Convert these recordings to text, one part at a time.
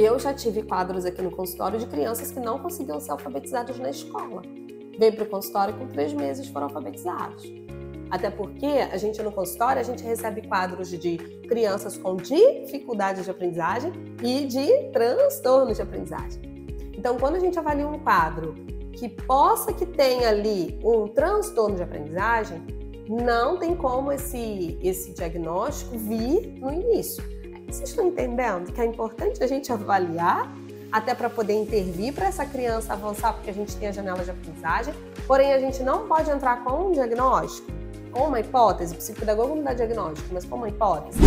Eu já tive quadros aqui no consultório de crianças que não conseguiam ser alfabetizadas na escola. Veio para o consultório com 3 meses foram alfabetizados. Até porque a gente no consultório, a gente recebe quadros de crianças com dificuldade de aprendizagem e de transtornos de aprendizagem. Então, quando a gente avalia um quadro que tenha ali um transtorno de aprendizagem, não tem como esse diagnóstico vir no início. Vocês estão entendendo que é importante a gente avaliar até para poder intervir para essa criança avançar, porque a gente tem a janela de aprendizagem, porém a gente não pode entrar com um diagnóstico, com uma hipótese. O psicopedagogo não dá diagnóstico, mas com uma hipótese.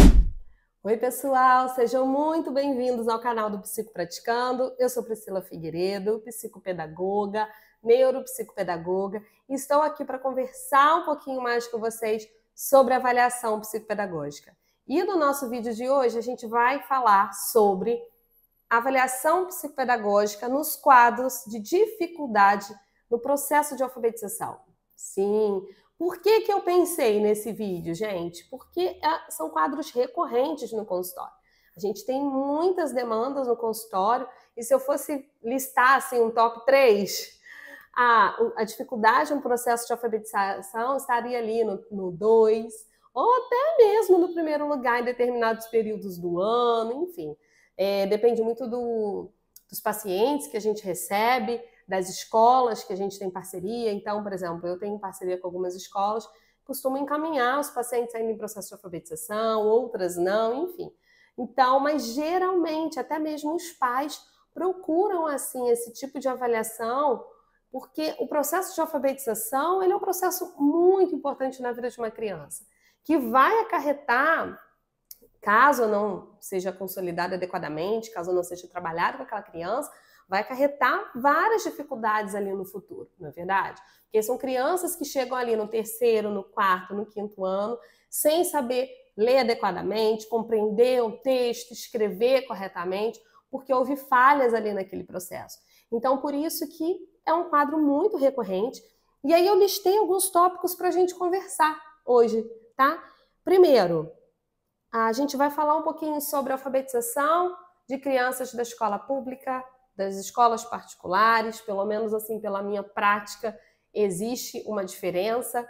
Oi pessoal, sejam muito bem-vindos ao canal do Psico Praticando. Eu sou Priscila Figueiredo, psicopedagoga, neuropsicopedagoga, e estou aqui para conversar um pouquinho mais com vocês sobre avaliação psicopedagógica. E no nosso vídeo de hoje a gente vai falar sobre avaliação psicopedagógica nos quadros de dificuldade no processo de alfabetização. Sim. Por que eu pensei nesse vídeo, gente? Porque são quadros recorrentes no consultório. A gente tem muitas demandas no consultório e se eu fosse listar assim, um top 3, a dificuldade no processo de alfabetização estaria ali no 2, ou até mesmo no primeiro lugar em determinados períodos do ano, enfim. Depende muito dos pacientes que a gente recebe, das escolas que a gente tem parceria. Então, por exemplo, eu tenho parceria com algumas escolas que costumam encaminhar os pacientes ainda em processo de alfabetização, outras não, enfim. Então, mas geralmente, até mesmo os pais procuram, assim, esse tipo de avaliação, porque o processo de alfabetização, ele é um processo muito importante na vida de uma criança, que vai acarretar, caso não seja consolidado adequadamente, caso não seja trabalhado com aquela criança, vai acarretar várias dificuldades ali no futuro, não é verdade? Porque são crianças que chegam ali no 3º, no 4º, no 5º ano, sem saber ler adequadamente, compreender o texto, escrever corretamente, porque houve falhas ali naquele processo. Então, por isso que é um quadro muito recorrente. E aí eu listei alguns tópicos para a gente conversar hoje, tá? Primeiro, a gente vai falar um pouquinho sobre a alfabetização de crianças da escola pública, das escolas particulares. Pelo menos assim, pela minha prática, existe uma diferença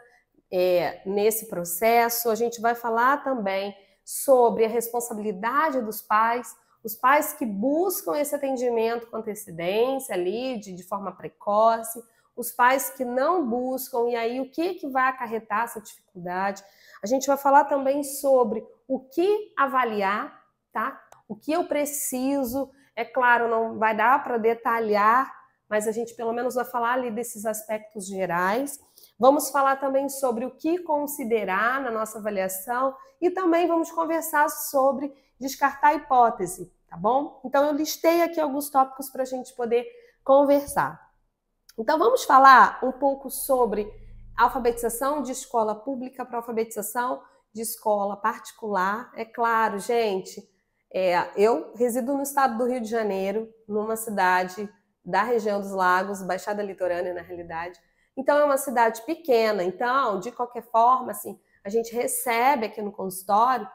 nesse processo. A gente vai falar também sobre a responsabilidade dos pais, os pais que buscam esse atendimento com antecedência ali, de forma precoce, os pais que não buscam, e aí o que vai acarretar essa dificuldade. A gente vai falar também sobre o que avaliar, tá? O que eu preciso. É claro, não vai dar para detalhar, mas a gente pelo menos vai falar ali desses aspectos gerais. Vamos falar também sobre o que considerar na nossa avaliação e também vamos conversar sobre descartar a hipótese, tá bom? Então eu listei aqui alguns tópicos para a gente poder conversar. Então vamos falar um pouco sobre alfabetização de escola pública para alfabetização de escola particular. É claro, gente, eu resido no estado do Rio de Janeiro, numa cidade da região dos Lagos, Baixada Litorânea, na realidade. Então, é uma cidade pequena. Então, de qualquer forma, assim, a gente recebe aqui no consultório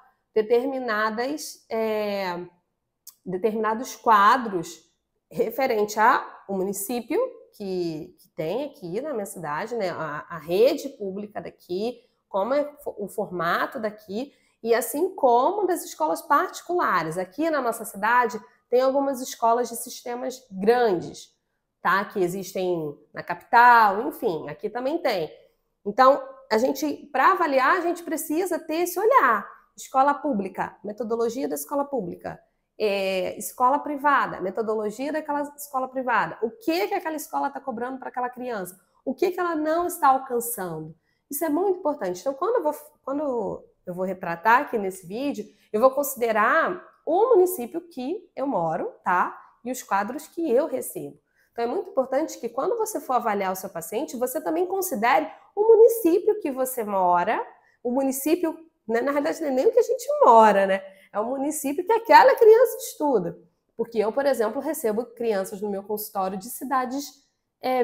determinados quadros referente ao município que tem aqui na minha cidade, né? A rede pública daqui, como é o formato daqui, e assim como das escolas particulares. Aqui na nossa cidade tem algumas escolas de sistemas grandes, tá? Que existem na capital, enfim, aqui também tem. Então, para avaliar, a gente precisa ter esse olhar. Escola pública, metodologia da escola pública. Escola privada, metodologia daquela escola privada. O que aquela escola está cobrando para aquela criança? O que ela não está alcançando? Isso é muito importante. Então, quando eu vou retratar aqui nesse vídeo, eu vou considerar o município que eu moro, tá? E os quadros que eu recebo. Então, é muito importante que quando você for avaliar o seu paciente, você também considere o município que você mora, o município, né, na realidade, não é nem o que a gente mora, né? É o município que aquela criança estuda. Porque eu, por exemplo, recebo crianças no meu consultório de cidades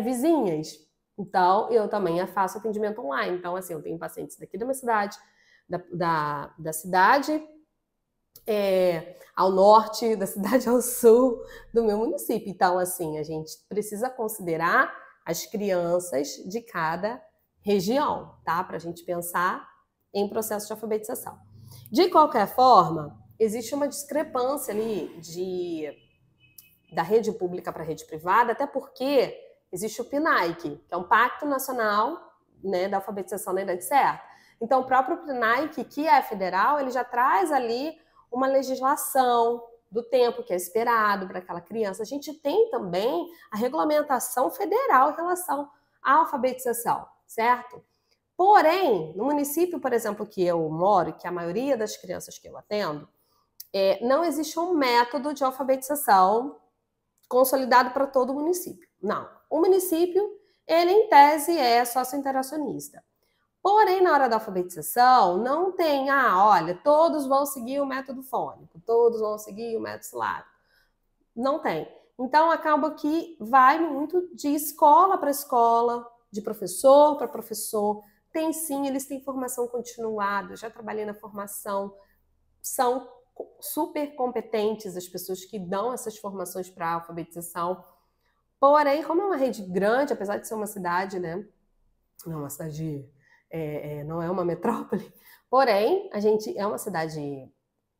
vizinhas. Então, eu também faço atendimento online. Então, assim, eu tenho pacientes daqui da minha cidade, da cidade ao norte da cidade, ao sul do meu município. Então, assim, a gente precisa considerar as crianças de cada região, tá? Para a gente pensar em processo de alfabetização. De qualquer forma, existe uma discrepância ali da rede pública para a rede privada, até porque existe o PNAE, que é um Pacto Nacional, né, da Alfabetização na Idade Certa. Então, o próprio PNAE, que é federal, ele já traz ali uma legislação do tempo que é esperado para aquela criança. A gente tem também a regulamentação federal em relação à alfabetização, certo? Porém, no município, por exemplo, que eu moro, que a maioria das crianças que eu atendo, não existe um método de alfabetização consolidado para todo o município. Não. O município, ele em tese é socio-interacionista. Porém, na hora da alfabetização, não tem, olha, todos vão seguir o método fônico, todos vão seguir o método silábico. Não tem. Então, acaba que vai muito de escola para escola, de professor para professor. Tem sim, eles têm formação continuada, eu já trabalhei na formação, são super competentes as pessoas que dão essas formações para a alfabetização. Porém, como é uma rede grande, apesar de ser uma cidade, né? Não é uma cidade, não é uma metrópole, porém, a gente é uma cidade,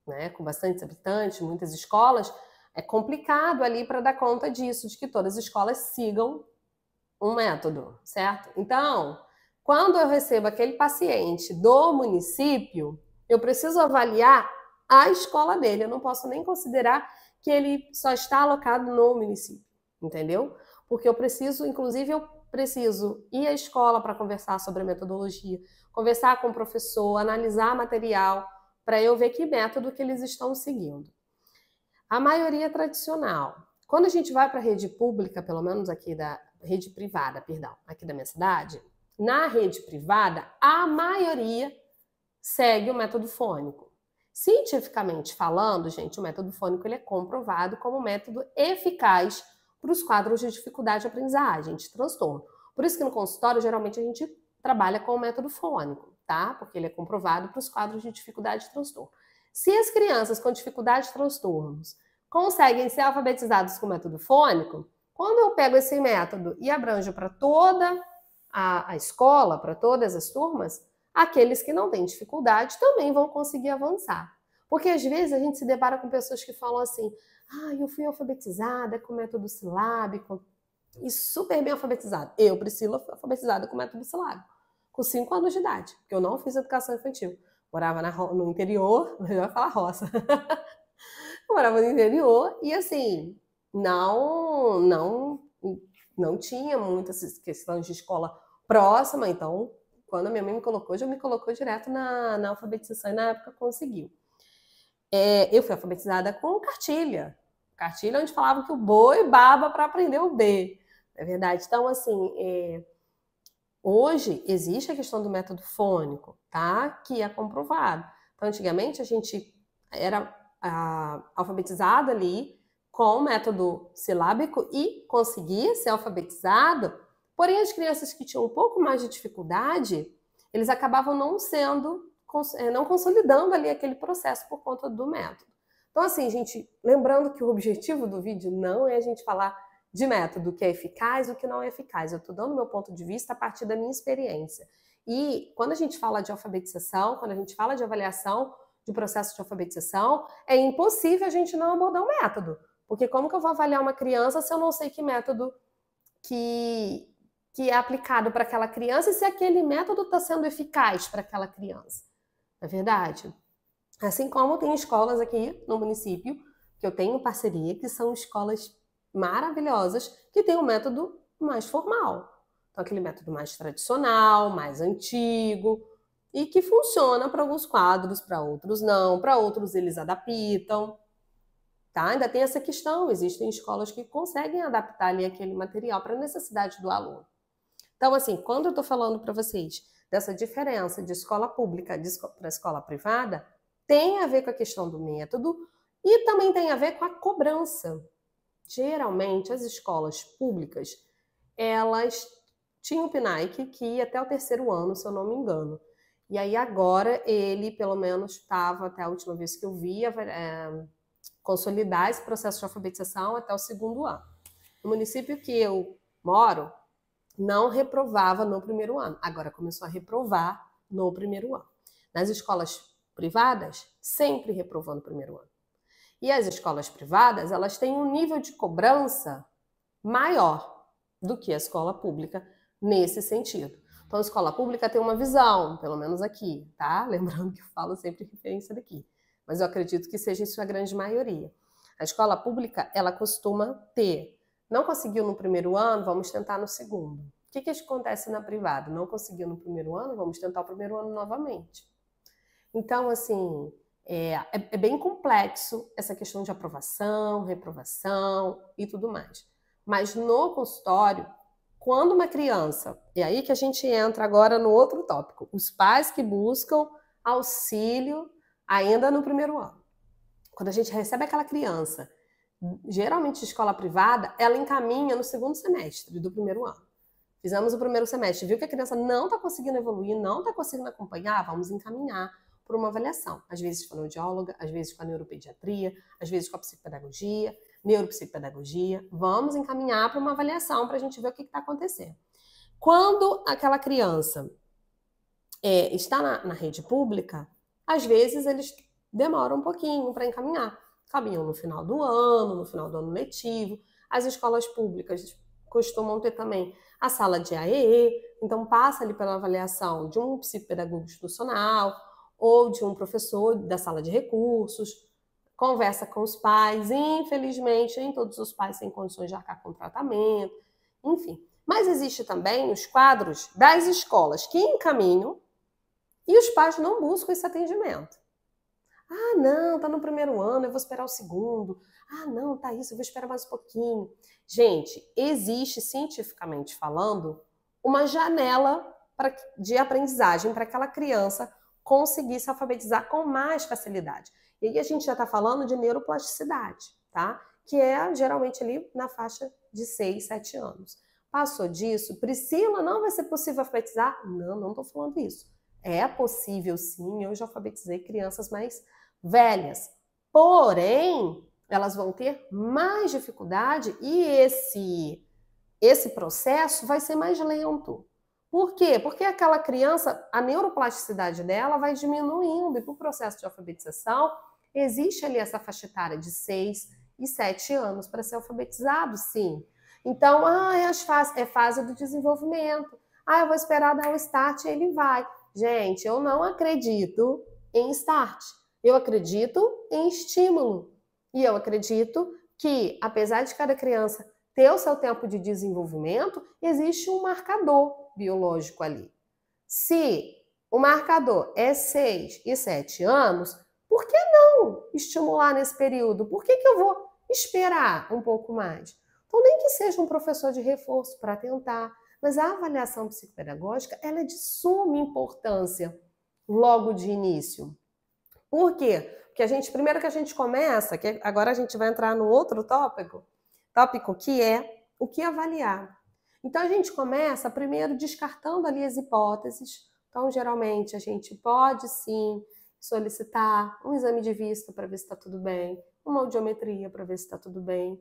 né, com bastantes habitantes, muitas escolas, é complicado ali para dar conta disso, de que todas as escolas sigam um método, certo? Então, quando eu recebo aquele paciente do município, eu preciso avaliar a escola dele. Eu não posso nem considerar que ele só está alocado no município, entendeu? Porque eu preciso, inclusive, eu preciso ir à escola para conversar sobre a metodologia, conversar com o professor, analisar material, para eu ver que método que eles estão seguindo. A maioria é tradicional. Quando a gente vai para a rede pública, pelo menos aqui da rede privada, perdão, aqui da minha cidade, na rede privada, a maioria segue o método fônico. Cientificamente falando, gente, o método fônico ele é comprovado como um método eficaz para os quadros de dificuldade de aprendizagem, de transtorno. Por isso que no consultório, geralmente, a gente trabalha com o método fônico, tá? Porque ele é comprovado para os quadros de dificuldade de transtorno. Se as crianças com dificuldade de transtornos conseguem ser alfabetizados com o método fônico, quando eu pego esse método e abranjo para toda a escola, para todas as turmas, aqueles que não têm dificuldade também vão conseguir avançar. Porque às vezes a gente se depara com pessoas que falam assim, eu fui alfabetizada com método silábico e super bem alfabetizada. Eu, Priscila, fui alfabetizada com método silábico, com 5 anos de idade, porque eu não fiz educação infantil. Morava no interior, eu ia falar roça. Eu morava no interior e assim, não tinha muitas questões de escola próxima, então quando a minha mãe me colocou, já me colocou direto na alfabetização e na época conseguiu. Eu fui alfabetizada com cartilha onde falava que o boi baba para aprender o B, não é verdade? Então, assim, hoje existe a questão do método fônico, tá? Que é comprovado. Então, antigamente a gente era alfabetizado ali com o método silábico e conseguia ser alfabetizado, porém as crianças que tinham um pouco mais de dificuldade, eles acabavam não consolidando ali aquele processo por conta do método. Então, assim, gente, lembrando que o objetivo do vídeo não é a gente falar de método que é eficaz e o que não é eficaz. Eu estou dando meu ponto de vista a partir da minha experiência. E quando a gente fala de alfabetização, quando a gente fala de avaliação de processo de alfabetização, é impossível a gente não abordar um método. Porque como que eu vou avaliar uma criança se eu não sei que método que é aplicado para aquela criança e se aquele método está sendo eficaz para aquela criança? Não é verdade? Assim como tem escolas aqui no município, que eu tenho parceria, que são escolas maravilhosas, que tem um método mais formal. Então, aquele método mais tradicional, mais antigo, e que funciona para alguns quadros, para outros não, para outros eles adaptam. Tá? Ainda tem essa questão, existem escolas que conseguem adaptar ali aquele material para a necessidade do aluno. Então, assim, quando eu estou falando para vocês dessa diferença de escola pública para escola privada, tem a ver com a questão do método e também tem a ver com a cobrança. Geralmente, as escolas públicas, elas tinham o PNAE que ia até o 3º ano, se eu não me engano. E aí agora ele, pelo menos, estava, até a última vez que eu vi, consolidar esse processo de alfabetização até o 2º ano. No município que eu moro, não reprovava no 1º ano. Agora começou a reprovar no 1º ano. Nas escolas privadas, sempre reprovou no 1º ano. E as escolas privadas, elas têm um nível de cobrança maior do que a escola pública nesse sentido. Então, a escola pública tem uma visão, pelo menos aqui, tá? Lembrando que eu falo sempre referência daqui. Mas eu acredito que seja em sua grande maioria. A escola pública, ela costuma ter. Não conseguiu no 1º ano, vamos tentar no 2º. O que acontece na privada? Não conseguiu no 1º ano, vamos tentar o 1º ano novamente. Então, assim, é bem complexo essa questão de aprovação, reprovação e tudo mais. Mas no consultório, quando uma criança, e aí que a gente entra agora no outro tópico, os pais que buscam auxílio ainda no 1º ano. Quando a gente recebe aquela criança, geralmente de escola privada, ela encaminha no 2º semestre do 1º ano. Fizemos o 1º semestre, viu que a criança não está conseguindo evoluir, não está conseguindo acompanhar, vamos encaminhar por uma avaliação. Às vezes com a audióloga, às vezes com a neuropediatria, às vezes com a psicopedagogia, neuropsicopedagogia. Vamos encaminhar para uma avaliação para a gente ver o que está acontecendo. Quando aquela criança está na rede pública, às vezes eles demoram um pouquinho para encaminhar. Caminham no final do ano letivo. As escolas públicas costumam ter também a sala de AEE, então passa ali pela avaliação de um psicopedagogo institucional ou de um professor da sala de recursos, conversa com os pais. Infelizmente, nem todos os pais têm condições de arcar com tratamento, enfim. Mas existe também os quadros das escolas que encaminham e os pais não buscam esse atendimento. Ah, não, tá no 1º ano, eu vou esperar o 2º. Ah, não, tá isso, eu vou esperar mais um pouquinho. Gente, existe, cientificamente falando, uma janela de aprendizagem para aquela criança conseguir se alfabetizar com mais facilidade. E aí a gente já está falando de neuroplasticidade, tá? Que é geralmente ali na faixa de 6, 7 anos. Passou disso, Priscila, não vai ser possível alfabetizar? Não estou falando isso. É possível sim, eu já alfabetizei crianças mais velhas. Porém, elas vão ter mais dificuldade e esse processo vai ser mais lento. Por quê? Porque aquela criança, a neuroplasticidade dela vai diminuindo e para o processo de alfabetização existe ali essa faixa etária de 6 e 7 anos para ser alfabetizado, sim. Então, é fase do desenvolvimento. Eu vou esperar dar o start e ele vai. Gente, eu não acredito em start. Eu acredito em estímulo. E eu acredito que, apesar de cada criança ter o seu tempo de desenvolvimento, existe um marcador biológico ali. Se o marcador é 6 e 7 anos, por que não estimular nesse período? Por que eu vou esperar um pouco mais? Então, nem que seja um professor de reforço para tentar, mas a avaliação psicopedagógica ela é de suma importância logo de início. Por quê? Porque primeiro que a gente começa, que agora a gente vai entrar no outro tópico que é o que avaliar. Então, a gente começa primeiro descartando ali as hipóteses. Então, geralmente, a gente pode sim solicitar um exame de vista para ver se está tudo bem, uma audiometria para ver se está tudo bem,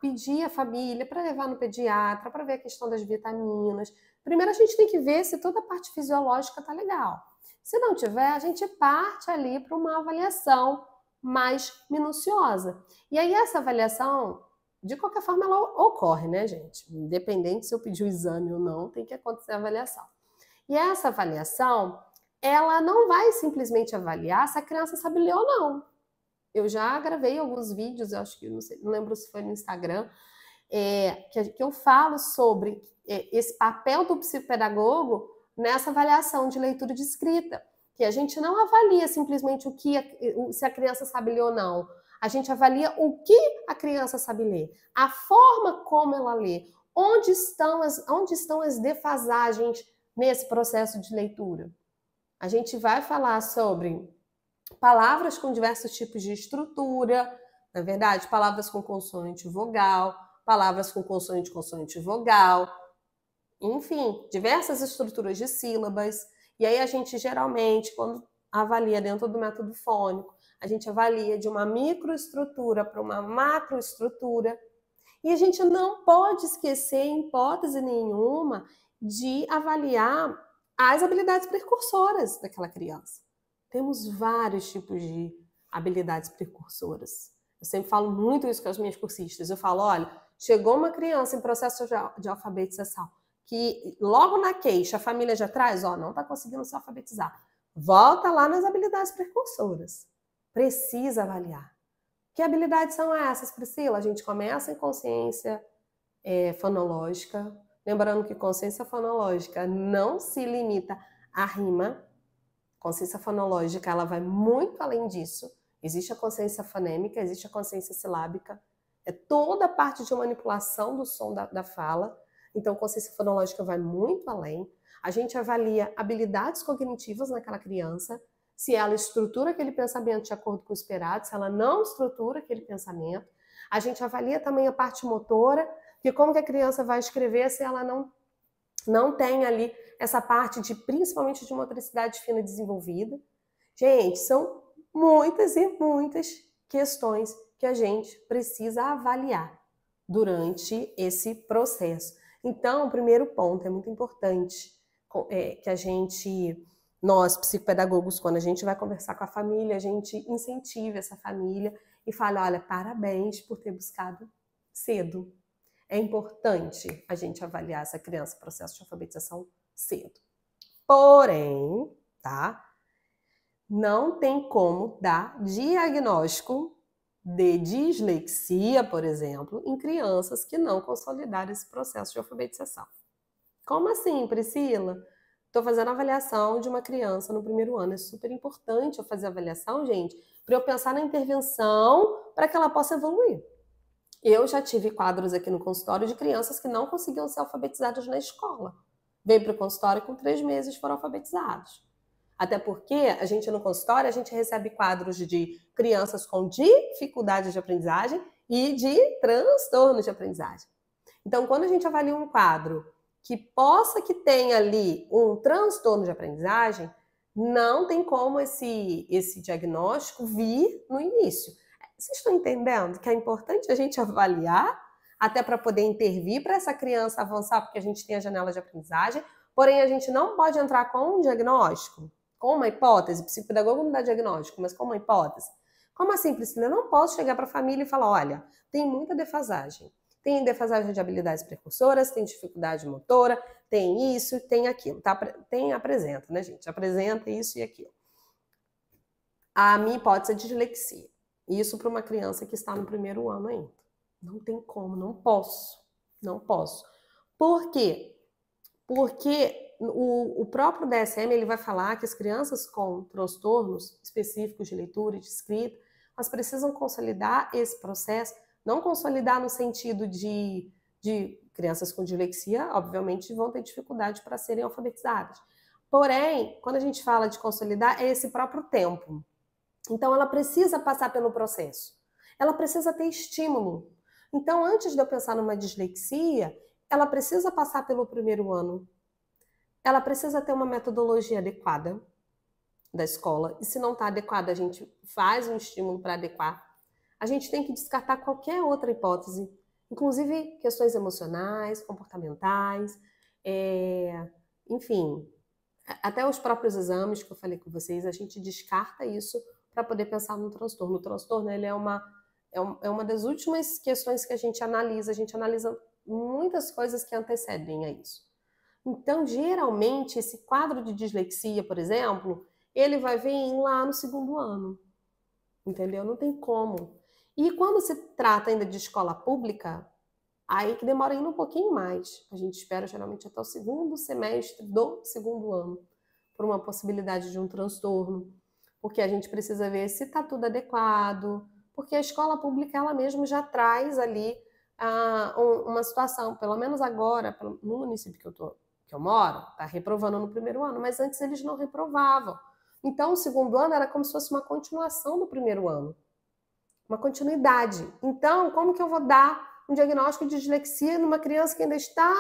pedir a família para levar no pediatra, para ver a questão das vitaminas. Primeiro, a gente tem que ver se toda a parte fisiológica está legal. Se não tiver, a gente parte ali para uma avaliação mais minuciosa. E aí essa avaliação, de qualquer forma, ela ocorre, né, gente? Independente se eu pedir o exame ou não, tem que acontecer a avaliação. E essa avaliação, ela não vai simplesmente avaliar se a criança sabe ler ou não. Eu já gravei alguns vídeos, eu acho que, não lembro se foi no Instagram, que eu falo sobre esse papel do psicopedagogo nessa avaliação de leitura de escrita, que a gente não avalia simplesmente se a criança sabe ler ou não. A gente avalia o que a criança sabe ler, a forma como ela lê, onde estão as defasagens nesse processo de leitura. A gente vai falar sobre palavras com diversos tipos de estrutura, na verdade, palavras com consoante vogal, palavras com consoante vogal, enfim, diversas estruturas de sílabas. E aí a gente geralmente, quando avalia dentro do método fônico, a gente avalia de uma microestrutura para uma macroestrutura. E a gente não pode esquecer, em hipótese nenhuma, de avaliar as habilidades precursoras daquela criança. Temos vários tipos de habilidades precursoras. Eu sempre falo muito isso com as minhas cursistas. Eu falo, olha, chegou uma criança em processo de alfabetização, que logo na queixa a família já traz, ó, não está conseguindo se alfabetizar. Volta lá nas habilidades precursoras. Precisa avaliar. Que habilidades são essas, Priscila? A gente começa em consciência fonológica, lembrando que consciência fonológica não se limita à rima. Consciência fonológica, ela vai muito além disso. Existe a consciência fonêmica, existe a consciência silábica. É toda a parte de manipulação do som da fala. Então, consciência fonológica vai muito além. A gente avalia habilidades cognitivas naquela criança, se ela estrutura aquele pensamento de acordo com o esperado, se ela não estrutura aquele pensamento. A gente avalia também a parte motora, que como que a criança vai escrever se ela não tem ali essa parte principalmente de motricidade fina desenvolvida. Gente, são muitas e muitas questões que a gente precisa avaliar durante esse processo. Então, o primeiro ponto é muito importante que nós, psicopedagogos, quando a gente vai conversar com a família, a gente incentive essa família e fala, olha, parabéns por ter buscado cedo. É importante a gente avaliar essa criança, processo de alfabetização cedo. Porém, tá? Não tem como dar diagnóstico de dislexia, por exemplo, em crianças que não consolidaram esse processo de alfabetização. Como assim, Priscila? Estou fazendo avaliação de uma criança no primeiro ano. É super importante eu fazer avaliação, gente, para eu pensar na intervenção para que ela possa evoluir. Eu já tive quadros aqui no consultório de crianças que não conseguiam ser alfabetizadas na escola. Veio para o consultório com 3 meses foram alfabetizados. Até porque a gente no consultório, a gente recebe quadros de crianças com dificuldade de aprendizagem e de transtorno de aprendizagem. Então, quando a gente avalia um quadro que tenha ali um transtorno de aprendizagem, não tem como esse diagnóstico vir no início. Vocês estão entendendo que é importante a gente avaliar, até para poder intervir para essa criança avançar, porque a gente tem a janela de aprendizagem, porém a gente não pode entrar com um diagnóstico, com uma hipótese. O psicopedagogo não dá diagnóstico, mas com uma hipótese. Como assim, Priscila? Eu não posso chegar para a família e falar, olha, tem muita defasagem. Tem defasagem de habilidades precursoras, tem dificuldade motora, tem isso, tem aquilo. Tá? Apresenta, né, gente? Apresenta isso e aquilo. A minha hipótese é dislexia. Isso para uma criança que está no primeiro ano ainda. Não tem como, não posso. Não posso. Por quê? Porque o próprio DSM ele vai falar que as crianças com transtornos específicos de leitura e de escrita, elas precisam consolidar esse processo. Não consolidar no sentido de crianças com dislexia, obviamente, vão ter dificuldade para serem alfabetizadas. Porém, quando a gente fala de consolidar, é esse próprio tempo. Então, ela precisa passar pelo processo. Ela precisa ter estímulo. Então, antes de eu pensar numa dislexia, ela precisa passar pelo primeiro ano. Ela precisa ter uma metodologia adequada da escola. E se não está adequada, a gente faz um estímulo para adequar. A gente tem que descartar qualquer outra hipótese, inclusive questões emocionais, comportamentais, enfim, até os próprios exames que eu falei com vocês, a gente descarta isso para poder pensar no transtorno. O transtorno ele é uma das últimas questões que a gente analisa muitas coisas que antecedem a isso. Então, geralmente, esse quadro de dislexia, por exemplo, ele vai vir lá no segundo ano, entendeu? Não tem como. E quando se trata ainda de escola pública, aí que demora ainda um pouquinho mais. A gente espera geralmente até o segundo semestre do segundo ano, por uma possibilidade de um transtorno, porque a gente precisa ver se está tudo adequado, porque a escola pública ela mesma já traz ali uma situação, pelo menos agora, no município que eu moro, está reprovando no primeiro ano, mas antes eles não reprovavam. Então, o segundo ano era como se fosse uma continuação do primeiro ano. Uma continuidade. Então, como que eu vou dar um diagnóstico de dislexia numa criança que ainda está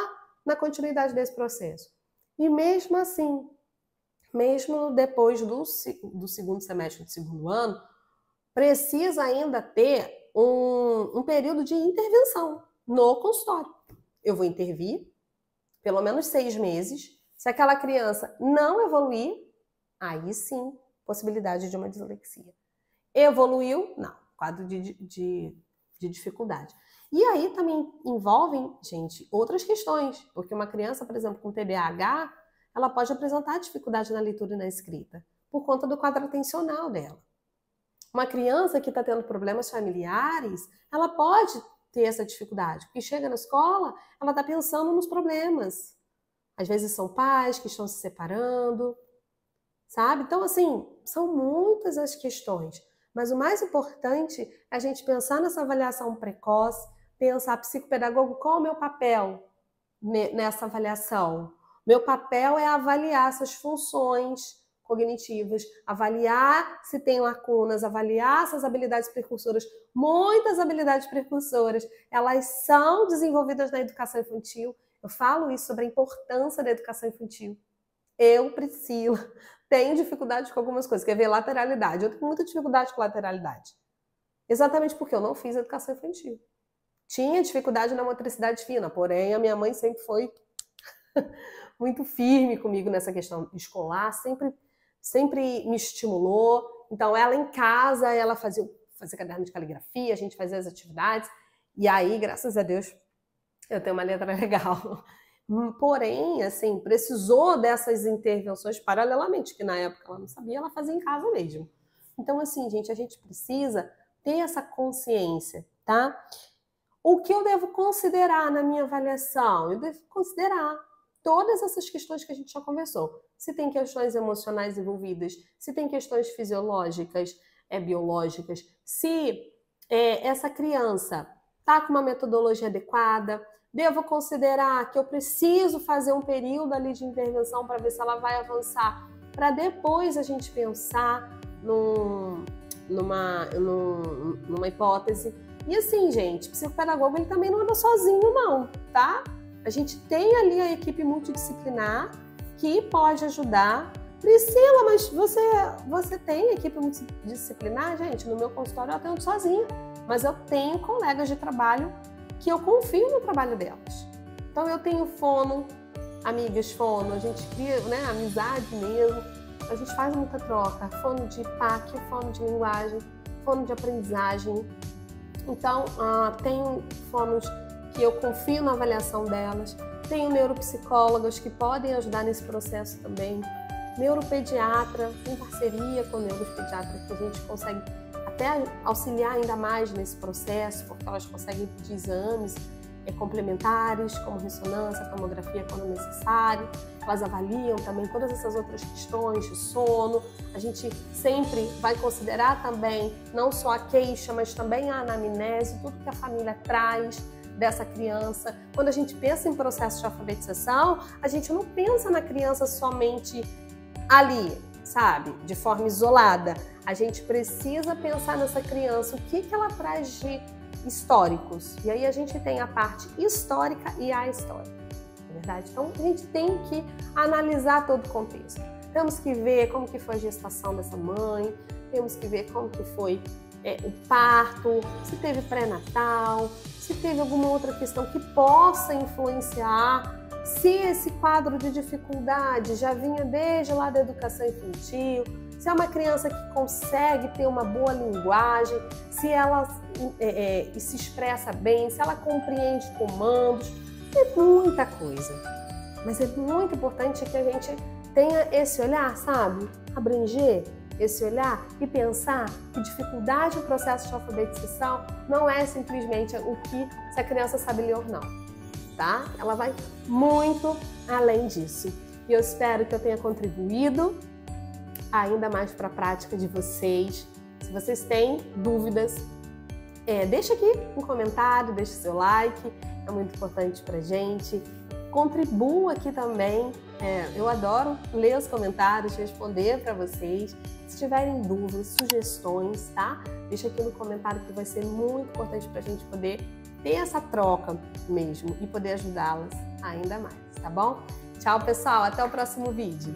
na continuidade desse processo? E mesmo assim, mesmo depois do segundo semestre do segundo ano, precisa ainda ter um período de intervenção no consultório. Eu vou intervir pelo menos 6 meses. Se aquela criança não evoluir, aí sim, possibilidade de uma dislexia. Evoluiu? Não, quadro de dificuldade. E aí também envolvem, gente, outras questões, porque uma criança, por exemplo, com TDAH, ela pode apresentar dificuldade na leitura e na escrita, por conta do quadro atencional dela. Uma criança que está tendo problemas familiares, ela pode ter essa dificuldade, porque chega na escola, ela está pensando nos problemas. Às vezes são pais que estão se separando, sabe? Então, assim, são muitas as questões. Mas o mais importante é a gente pensar nessa avaliação precoce, pensar, psicopedagogo, qual é o meu papel nessa avaliação? Meu papel é avaliar essas funções cognitivas, avaliar se tem lacunas, avaliar essas habilidades precursoras. Muitas habilidades precursoras, elas são desenvolvidas na educação infantil. Eu falo isso sobre a importância da educação infantil. Eu, Priscila, tenho dificuldade com algumas coisas. Quer ver? Lateralidade. Eu tenho muita dificuldade com lateralidade. Exatamente porque eu não fiz educação infantil. Tinha dificuldade na motricidade fina, porém a minha mãe sempre foi muito firme comigo nessa questão escolar, sempre me estimulou. Então ela em casa, ela fazia caderno de caligrafia, a gente fazia as atividades, e aí, graças a Deus, eu tenho uma letra legal. Porém, assim, precisou dessas intervenções paralelamente, que na época ela não sabia, ela fazia em casa mesmo. Então, assim, gente, a gente precisa ter essa consciência, tá? O que eu devo considerar na minha avaliação? Eu devo considerar todas essas questões que a gente já conversou. Se tem questões emocionais envolvidas, se tem questões fisiológicas, biológicas, se essa criança está com uma metodologia adequada, devo considerar que eu preciso fazer um período ali de intervenção para ver se ela vai avançar, para depois a gente pensar numa hipótese. E assim, gente, o psicopedagogo ele também não anda sozinho não, tá? A gente tem ali a equipe multidisciplinar que pode ajudar. Priscila, mas você tem equipe multidisciplinar? Gente, no meu consultório eu atendo sozinha, mas eu tenho colegas de trabalho que eu confio no trabalho delas. Então eu tenho fono, amigas fono, a gente cria, né, amizade mesmo, a gente faz muita troca, fono de PAC, fono de linguagem, fono de aprendizagem. Então, tenho fonos que eu confio na avaliação delas, tenho neuropsicólogas que podem ajudar nesse processo também, neuropediatra, em parceria com neuropediatra, que a gente consegue até auxiliar ainda mais nesse processo, porque elas conseguem pedir exames complementares, como ressonância, tomografia, quando necessário. Elas avaliam também todas essas outras questões de sono. A gente sempre vai considerar também não só a queixa, mas também a anamnese, tudo que a família traz dessa criança. Quando a gente pensa em processo de alfabetização, a gente não pensa na criança somente ali, sabe, de forma isolada. A gente precisa pensar nessa criança, o que ela traz de históricos. E aí a gente tem a parte histórica e ahistórica, na verdade. Então a gente tem que analisar todo o contexto. Temos que ver como que foi a gestação dessa mãe, temos que ver como que foi o parto, se teve pré-natal, se teve alguma outra questão que possa influenciar, se esse quadro de dificuldade já vinha desde lá da educação infantil, se é uma criança que consegue ter uma boa linguagem, se ela se expressa bem, se ela compreende comandos, é muita coisa. Mas é muito importante que a gente tenha esse olhar, sabe? Abranger esse olhar e pensar que dificuldade no processo de alfabetização não é simplesmente o que se a criança sabe ler ou não, tá? Ela vai muito além disso. E eu espero que eu tenha contribuído ainda mais para a prática de vocês. Se vocês têm dúvidas, deixa aqui um comentário, deixa seu like, é muito importante pra gente. Contribua aqui também, eu adoro ler os comentários, responder para vocês. Se tiverem dúvidas, sugestões, tá? Deixa aqui no comentário que vai ser muito importante pra gente poder ter essa troca mesmo e poder ajudá-las ainda mais, tá bom? Tchau, pessoal, até o próximo vídeo.